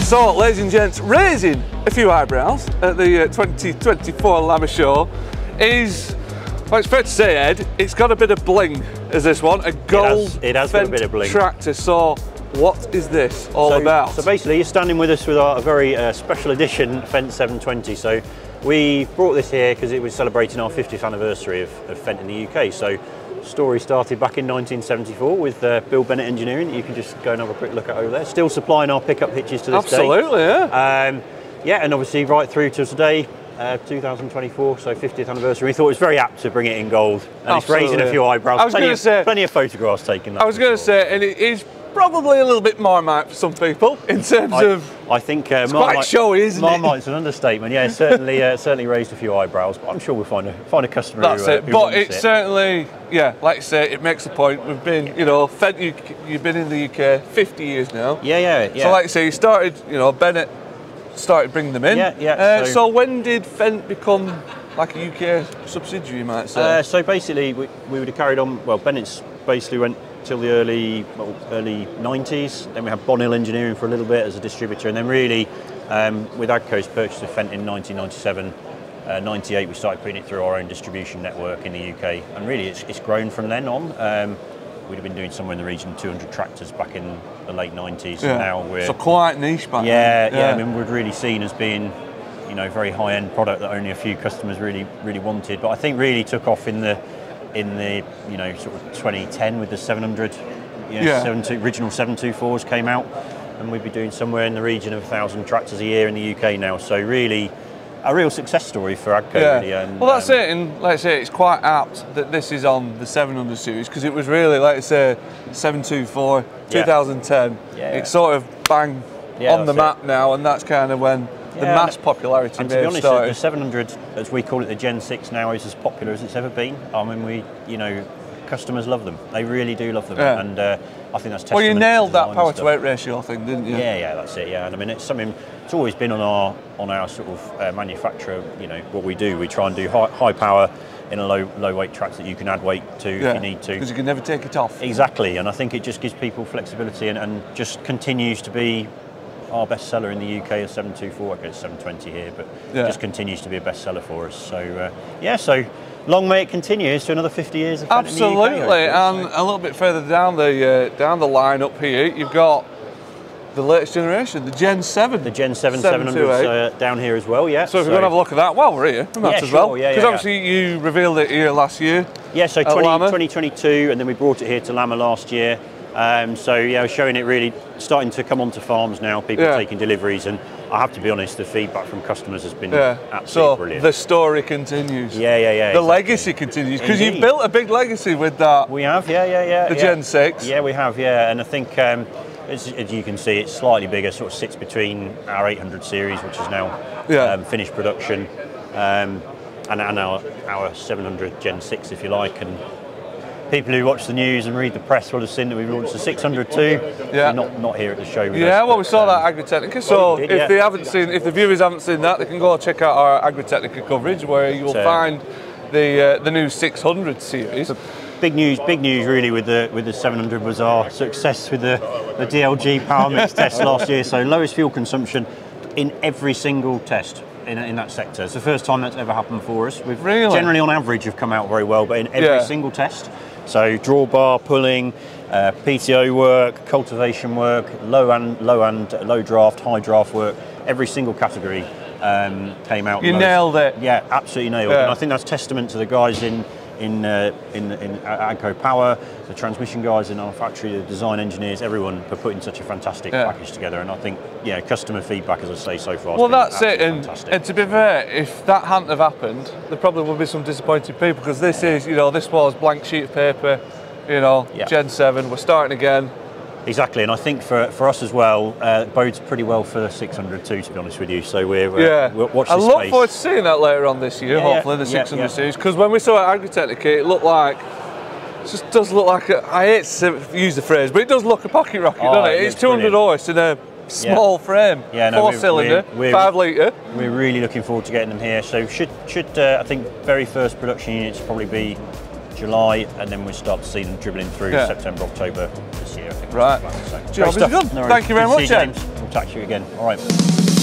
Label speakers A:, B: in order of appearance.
A: So, ladies and gents, raising a few eyebrows at the 2024 LAMMA Show is, well, it's fair to say, Ed, it's got a bit of bling as this one, a gold
B: it has got a bit of bling.
A: tractor. So, what is this all about?
B: So basically, you're standing with us with our very special edition Fendt 720. So we brought this here because it was celebrating our 50th anniversary of Fendt in the UK. So story started back in 1974 with Bill Bennett Engineering. You can just go and have a quick look at over there. Still supplying our pickup hitches to this
A: Absolutely,
B: day.
A: yeah.
B: Yeah, and obviously right through to today, 2024, so 50th anniversary. We thought it was very apt to bring it in gold. And
A: Absolutely.
B: It's raising a few eyebrows.
A: I was going to say,
B: plenty of photographs taken.
A: I was going to say, and it is probably a little bit Marmite for some people in terms of.
B: I think
A: it's quite showy, isn't it?
B: Marmite's an understatement. Yeah, certainly raised a few eyebrows, but I'm sure we'll find a customer.
A: That's
B: who,
A: it.
B: who
A: But
B: wants
A: it's certainly, yeah, like I say, it makes a point. We've been, Fendt, you've been in the UK 50 years now.
B: Yeah.
A: So like I say, you started, Bennett started bringing them in.
B: Yeah.
A: So when did Fendt become like a UK subsidiary, you might say?
B: So basically, we would have carried on. Well, Bennett's basically went till the early 90s. Then we had Bonhill Engineering for a little bit as a distributor, and then really with Agco's purchase of Fendt in 1997, 98 we started putting it through our own distribution network in the UK, and really it's grown from then on. We'd have been doing somewhere in the region of 200 tractors back in the late 90s, and now we're
A: so quite niche back then.
B: Yeah. I mean, we're really seen as being very high-end product that only a few customers really wanted, but I think really took off in the sort of 2010 with the 700, original 724s came out, and we'd be doing somewhere in the region of 1,000 tractors a year in the UK now. So really, a real success story for Agco. Really. And,
A: well, that's it. And like I say, it's quite apt that this is on the 700 series because it was really, like I say, 724, 2010. It's sort of bang on the map now, and that's kind of when the mass popularity
B: and
A: may
B: to be
A: have
B: honest,
A: started.
B: the 700, as we call it, the Gen 6 now, is as popular as it's ever been. I mean, customers love them. They really do love them, and I think that's testament.
A: Well, you nailed
B: to
A: that power to weight ratio thing, didn't you?
B: Yeah, that's it. Yeah, and I mean, it's something. It's always been on our sort of manufacturer. What we do, we try and do high power in a low weight tractor that you can add weight to if you need to.
A: Because you can never take it off.
B: Exactly, and I think it just gives people flexibility and just continues to be our best seller in the UK is 724. I guess 720 here, but just continues to be a best seller for us. So so long may it continue. It's to another 50 years of Fendt
A: Absolutely,
B: in the UK,
A: and a little bit further down the line up here, you've got the latest generation, the Gen 7.
B: The Gen 7 700s down here as well, yeah.
A: So if we're going to have a look at that while we're here, we might as well. Because obviously you revealed it here last year.
B: Yeah, so 2022, and then we brought it here to LAMMA last year. Showing it really starting to come onto farms now, people taking deliveries, and I have to be honest, the feedback from customers has been absolutely brilliant.
A: The story continues.
B: Yeah.
A: The legacy continues, because you've built a big legacy with that.
B: We have, the
A: Gen 6.
B: Yeah, we have, and I think as you can see, it's slightly bigger, sort of sits between our 800 series, which is now finished production, and our 700 Gen 6, if you like. And people who watch the news and read the press will have seen that we've launched the 600 too. Not here at the show with us,
A: well, we saw that Agritechnica. So if the viewers haven't seen that, they can go check out our Agritechnica coverage, where you'll find the new 600 series.
B: Big news really with the 700 was our success with the DLG power mix test last year. So lowest fuel consumption in every single test in that sector. It's the first time that's ever happened for us. We've generally on average have come out very well, but in every single test. So drawbar, pulling, PTO work, cultivation work, low draft, high draft work, every single category came out.
A: You nailed it.
B: Yeah, absolutely nailed it. And I think that's testament to the guys in Agco Power, the transmission guys in our factory, the design engineers, everyone for putting such a fantastic package together. And I think, customer feedback, as I say, so far.
A: Well, that's it. And to be fair, if that hadn't have happened, there probably would be some disappointed people, because this is, this was blank sheet of paper, Gen 7. We're starting again.
B: Exactly, and I think for us as well, it bodes pretty well for the 600 too, to be honest with you. So we'll watch this space.
A: I look forward to seeing that later on this year, hopefully, the 600 series, because when we saw it at Agritechnica, it looked like, it just does look like, I hate to use the phrase, but it does look a pocket rocket, doesn't it? It's 200 horse in a small frame, 4-cylinder, 5 litre.
B: We're really looking forward to getting them here. So should I think very first production units probably be July, and then we start to see them dribbling through September, October this year, I think.
A: Right. Job is done. Thank you very much, James.
B: we'll touch you again. All right.